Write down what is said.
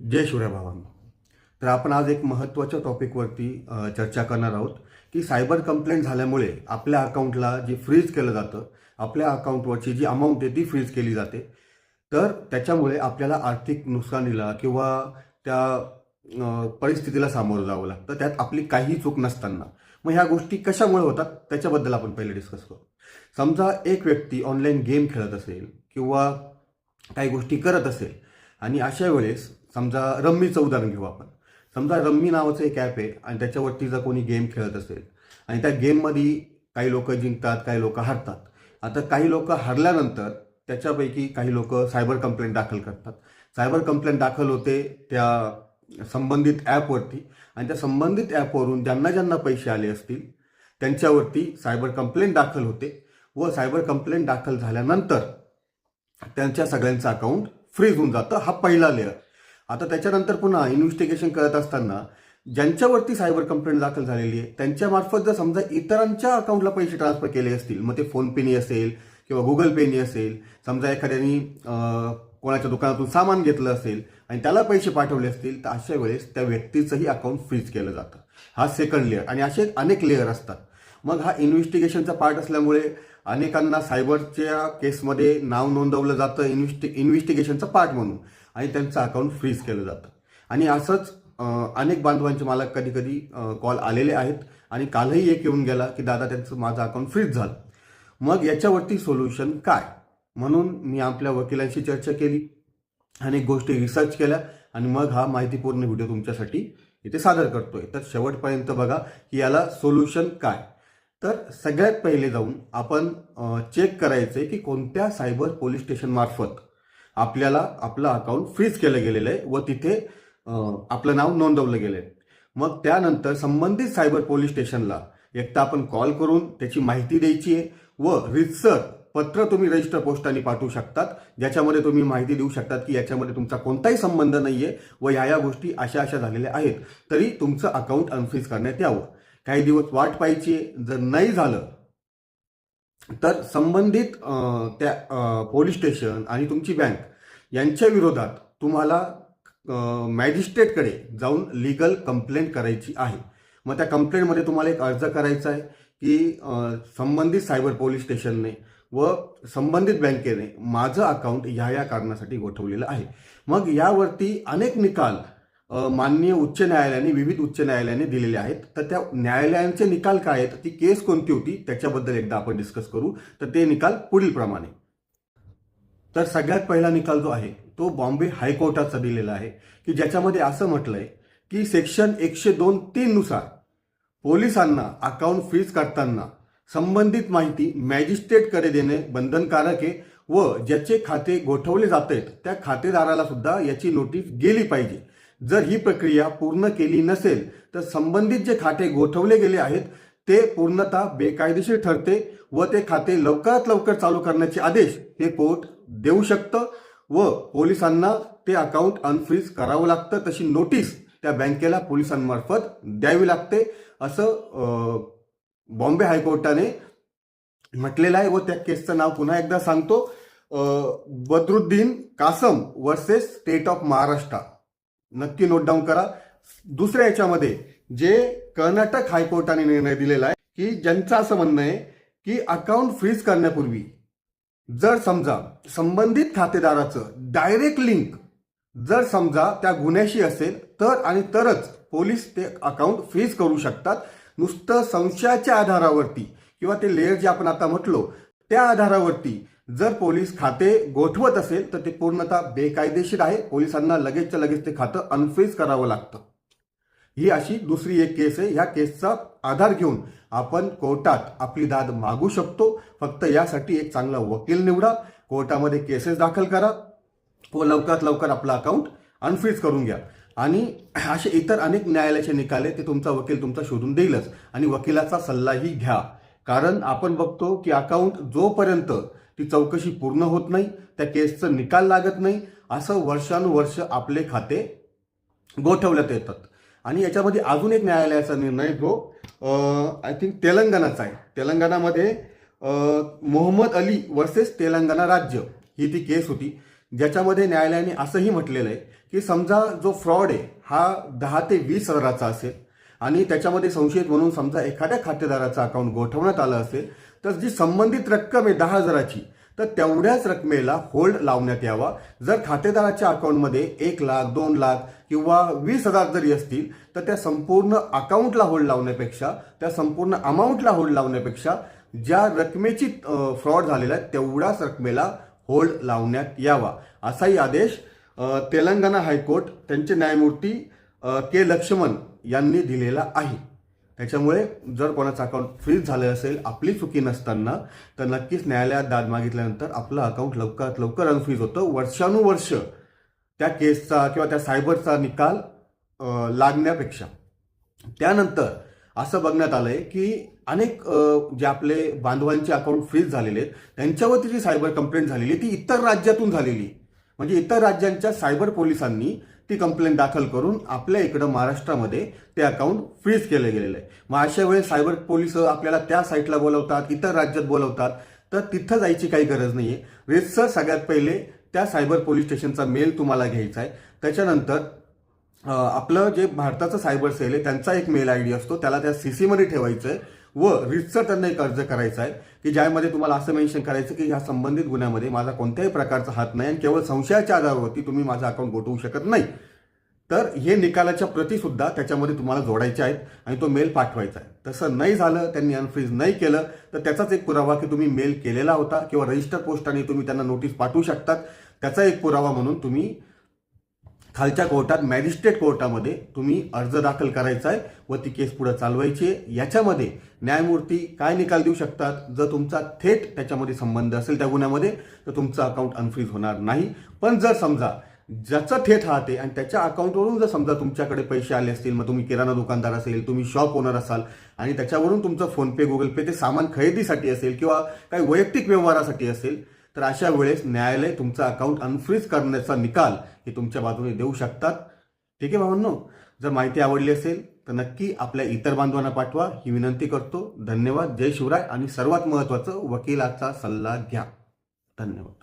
जय शिवराय भावांनो. तर आपण आज एक महत्त्वाच्या टॉपिकवरती चर्चा करणार आहोत की सायबर कंप्लेंट झाल्यामुळे आपल्या अकाउंटला जे फ्रीज केलं जातं, आपल्या अकाउंटवरची जी अमाऊंट आहे ती फ्रीज केली जाते. तर त्याच्यामुळे आपल्याला आर्थिक नुकसानीला किंवा त्या परिस्थितीला सामोरं जावं लागतं, त्यात आपली काही चूक नसताना. मग ह्या गोष्टी कशामुळे होतात त्याच्याबद्दल आपण पहिले डिस्कस करू. समजा एक व्यक्ती ऑनलाईन गेम खेळत असेल किंवा काही गोष्टी करत असेल आणि अशा वेळेस समजा रम्मीचं उदाहरण घेऊ आपण. समजा रम्मी नावाचं एक ॲप आहे आणि त्याच्यावरती जर कोणी गेम खेळत असेल आणि त्या गेममध्ये काही लोक जिंकतात, काही लोक हारतात. आता काही लोक हरल्यानंतर त्याच्यापैकी काही लोक सायबर कंप्लेंट दाखल करतात. सायबर कंप्लेंट दाखल होते त्या संबंधित ॲपवरती आणि त्या संबंधित ॲपवरून ज्यांना ज्यांना पैसे आले असतील त्यांच्यावरती सायबर कंप्लेंट दाखल होते व सायबर कंप्लेंट दाखल झाल्यानंतर त्यांच्या सगळ्यांचं अकाउंट फ्रीज होऊन जातं. हा पहिला लेअर. आता त्याच्यानंतर पुन्हा इन्व्हेस्टिगेशन करत असताना ज्यांच्यावरती सायबर कंप्लेंट दाखल झालेली आहे त्यांच्यामार्फत जर समजा इतरांच्या अकाउंटला पैसे ट्रान्सफर केले असतील, मग ते फोनपेनी असेल किंवा गुगल पेनी असेल, समजा एखाद्याने कोणाच्या दुकानातून सामान घेतलं असेल आणि त्याला पैसे पाठवले असतील, तर अशा वेळेस त्या व्यक्तीचंही अकाउंट फ्रीज केलं जातं. हा सेकंड लेअर. आणि असे अनेक लेअर असतात. मग हा इन्व्हेस्टिगेशनचा पार्ट असल्यामुळे अनेकांना सायबरच्या केसमध्ये नाव नोंदवलं जातं इन्व्हेस्टिगेशनचा पार्ट म्हणून आणि त्यांचं अकाउंट फ्रीज केलं जातं. आणि असंच अनेक बांधवांचे मला कधी कधी कॉल आलेले आहेत आणि कालही एक येऊन गेला की दादा त्यांचं माझं अकाउंट फ्रीज झालं. मग याच्यावरती सोल्युशन काय, म्हणून मी आपल्या वकिलांशी चर्चा केली, अनेक गोष्टी रिसर्च केल्या आणि मग हा माहितीपूर्ण व्हिडिओ तुमच्यासाठी इथे सादर करतोय. तर शेवटपर्यंत बघा की याला सोल्युशन काय. तर सगळ्यात पहिले जाऊन आपण चेक करायचंय की कोणत्या सायबर पोलीस स्टेशन मार्फत आपल्याला आपलं अकाउंट फ्रीज केलं गेलेलं आहे व तिथे आपलं नाव नोंदवलं गेलं आहे. मग त्यानंतर संबंधित सायबर पोलीस स्टेशनला एक तर आपण कॉल करून त्याची माहिती द्यायची आहे व रितसर पत्र तुम्ही रजिस्टर पोस्टाने पाठवू शकतात, ज्याच्यामध्ये तुम्ही माहिती देऊ शकतात की याच्यामध्ये तुमचा कोणताही संबंध नाहीये व या गोष्टी अशा अशा झालेल्या आहेत, तरी तुमचं अकाउंट अनफ्रीज करण्यात यावं. काही दिवस वाट पाहायची. जर नाही झालं तर संबंधित त्या पोलीस स्टेशन आणि तुमची बँक यांच्या विरोधात तुम्हाला मॅजिस्ट्रेटकडे जाऊन लीगल कंप्लेंट करायची आहे. मग त्या कंप्लेंटमध्ये तुम्हाला एक अर्ज करायचा आहे की संबंधित सायबर पोलीस स्टेशनने व संबंधित बँकेने माझं अकाउंट ह्या कारणासाठी गोठवलेलं आहे. मग यावरती अनेक निकाल माननीय उच्च न्यायालयाने, विविध उच्च न्यायालयाने दिलेले आहेत. तर त्या न्यायालयांचे निकाल काय आहेत, ती केस कोणती होती त्याच्याबद्दल एकदा आपण डिस्कस करू. तर ते निकाल पुढील प्रमाणे. तर सगळ्यात पहिला निकाल जो आहे तो बॉम्बे हायकोर्टाचा दिलेला आहे की ज्याच्यामध्ये असं म्हटलंय की सेक्शन 102(3) नुसार पोलिसांना अकाउंट फ्रीज करताना संबंधित माहिती मॅजिस्ट्रेटकडे देणे बंधनकारक आहे व ज्याचे खाते गोठवले जात आहेत त्या खातेदाराला सुद्धा याची नोटीस गेली पाहिजे. जर ही प्रक्रिया पूर्ण केली नसेल तर संबंधित जे खाते गोठवले गेले आहेत ते पूर्णतः बेकायदेशीर ठरते व ते खाते लवकरात लवकर चालू करण्याचे आदेश हे कोर्ट देऊ शकतं व पोलिसांना ते अकाउंट अनफ्रीज करावं लागतं. तशी नोटीस त्या बँकेला पोलिसांमार्फत द्यावी लागते असं बॉम्बे हायकोर्टाने म्हटलेलं आहे. व त्या केसचं नाव पुन्हा एकदा सांगतो, Badruddin Kasam versus state of Maharashtra. नक्की नोट डाऊन करा. दुसऱ्या याच्यामध्ये जे कर्नाटक हायकोर्टाने निर्णय दिलेला आहे की ज्यांचं असं म्हणणं आहे की अकाउंट फ्रीज करण्यापूर्वी जर समजा संबंधित खातेदाराचं डायरेक्ट लिंक जर समजा त्या गुन्ह्याशी असेल तर आणि तरच पोलीस ते अकाउंट फ्रीज करू शकतात. नुसतं संशयाच्या आधारावरती किंवा ते लेअर जे आपण आता म्हटलो त्या आधारावरती जर पोलीस खाते गोठवत असेल तर ते पूर्णतः बेकायदेशीर आहे. पोलिसांना लगेचच्या लगेच ते खातं अनफ्रीज करावं लागतं. ही अशी दुसरी एक केस आहे. ह्या केसचा आधार घेऊन आपण कोर्टात आपली दाद मागू शकतो. फक्त यासाठी एक चांगला वकील निवडा, कोर्टामध्ये केसेस दाखल करा व लवकरात लवकर आपलं अकाउंट अनफ्रीज करून घ्या. आणि असे इतर अनेक न्यायालयाचे निकाल आहे ते तुमचा वकील तुमचा शोधून देईलच. आणि वकिलाचा सल्लाही घ्या, कारण आपण बघतो की अकाउंट जोपर्यंत ती चौकशी पूर्ण होत नाही, त्या केसचं निकाल लागत नाही, असं वर्षानुवर्ष आपले खाते गोठवण्यात येतात. आणि याच्यामध्ये अजून एक न्यायालयाचा निर्णय जो आय थिंक तेलंगणाचा आहे. तेलंगणामध्ये मोहम्मद अली वर्सेस तेलंगणा राज्य ही ती केस होती ज्याच्यामध्ये न्यायालयाने असंही म्हटलेलं आहे की समजा जो फ्रॉड आहे हा 10 ते 20 हजाराचा असेल आणि त्याच्यामध्ये संशयित म्हणून समजा एखाद्या खातेदाराचं अकाउंट गोठवण्यात आलं असेल तर जी संबंधित रक्कम आहे 10,000ची तर तेवढ्याच रकमेला होल्ड लावण्यात यावा. जर खातेदाराच्या अकाउंटमध्ये 1 लाख 2 लाख किंवा 20,000 जरी असतील तर त्या संपूर्ण अकाउंटला होल्ड लावण्यापेक्षा त्या संपूर्ण अमाऊंटला होल्ड लावण्यापेक्षा ज्या रकमेची फ्रॉड झालेला आहे तेवढ्याच रकमेला होल्ड लावण्यात यावा असाही आदेश तेलंगणा हायकोर्ट त्यांचे न्यायमूर्ती के लक्ष्मण यांनी दिलेला आहे. त्याच्यामुळे जर कोणाचं अकाउंट फ्रीज झालं असेल आपली चुकी नसताना तर नक्कीच न्यायालयात दाद मागितल्यानंतर आपलं अकाउंट लवकरात लवकर अनफ्रीज होतं. वर्षानुवर्ष त्या केसचा किंवा त्या सायबरचा निकाल लागण्यापेक्षा. त्यानंतर असं बघण्यात आलंय की अनेक जे आपले बांधवांचे अकाउंट फ्रीज झालेले आहेत त्यांच्यावरती जी सायबर कंप्लेंट झालेली ती इतर राज्यातून झालेली, म्हणजे इतर राज्यांच्या सायबर पोलिसांनी ती कंप्लेंट दाखल करून आपल्या इकडं महाराष्ट्रामध्ये ते अकाउंट फ्रीज केलं गेलेलं आहे. मग अशा वेळेस सायबर पोलिस आपल्याला त्या साईटला बोलवतात, इतर राज्यात बोलवतात, तर तिथं जायची काही गरज नाहीये. रेसर सगळ्यात पहिले त्या सायबर पोलीस स्टेशनचा मेल तुम्हाला घ्यायचा आहे. त्याच्यानंतर आपलं जे भारताचं सायबर सेल आहे त्यांचा एक मेल आयडी असतो, त्याला त्या सीसीमध्ये ठेवायचं आहे व रितसर त्यांना एक अर्ज करायचा आहे की ज्यामध्ये तुम्हाला असं मेन्शन करायचं की ह्या संबंधित गुन्ह्यामध्ये माझा कोणत्याही प्रकारचा हात नाही आणि केवळ संशयाच्या आधारावरती तुम्ही माझं अकाउंट गोठवू शकत नाही. तर हे निकालाच्या प्रती सुद्धा त्याच्यामध्ये तुम्हाला जोडायच्या आहेत आणि तो मेल पाठवायचा आहे. तसं नाही झालं, त्यांनी अनफ्रीज नाही केलं तर त्याचाच एक पुरावा की तुम्ही मेल केलेला होता किंवा रजिस्टर पोस्टाने तुम्ही त्यांना नोटीस पाठवू शकतात. त्याचा एक पुरावा म्हणून तुम्ही खालच्या कोर्टात मॅजिस्ट्रेट कोर्टामध्ये तुम्ही अर्ज दाखल करायचा आहे व ती केस पुढे चालवायची आहे. याच्यामध्ये न्यायमूर्ती काय निकाल देऊ शकतात, जर तुमचा थेट त्याच्यामध्ये संबंध असेल त्या गुन्ह्यामध्ये तर तुमचं अकाउंट अनफ्रीज होणार नाही. पण जर समजा ज्याचा थेट हात आहे आणि त्याच्या अकाउंटवरून जर समजा तुमच्याकडे पैसे आले असतील, मग तुम्ही किराणा दुकानदार असेल, तुम्ही शॉप ओनर असाल आणि त्याच्यावरून तुमचं फोनपे गुगल पे ते सामान खरेदीसाठी असेल किंवा काही वैयक्तिक व्यवहारासाठी असेल तर अशा वेळेस न्यायालय तुमचं अकाउंट अनफ्रीज करण्याचा निकाल हे तुमच्या बाजूने देऊ शकतात. ठीक आहे भावांनो, जर माहिती आवडली असेल तर नक्की आपल्या इतर बांधवांना पाठवा ही विनंती करतो. धन्यवाद. जय शिवराय आणि सर्वात महत्त्वाचं वकिलाचा सल्ला घ्या. धन्यवाद.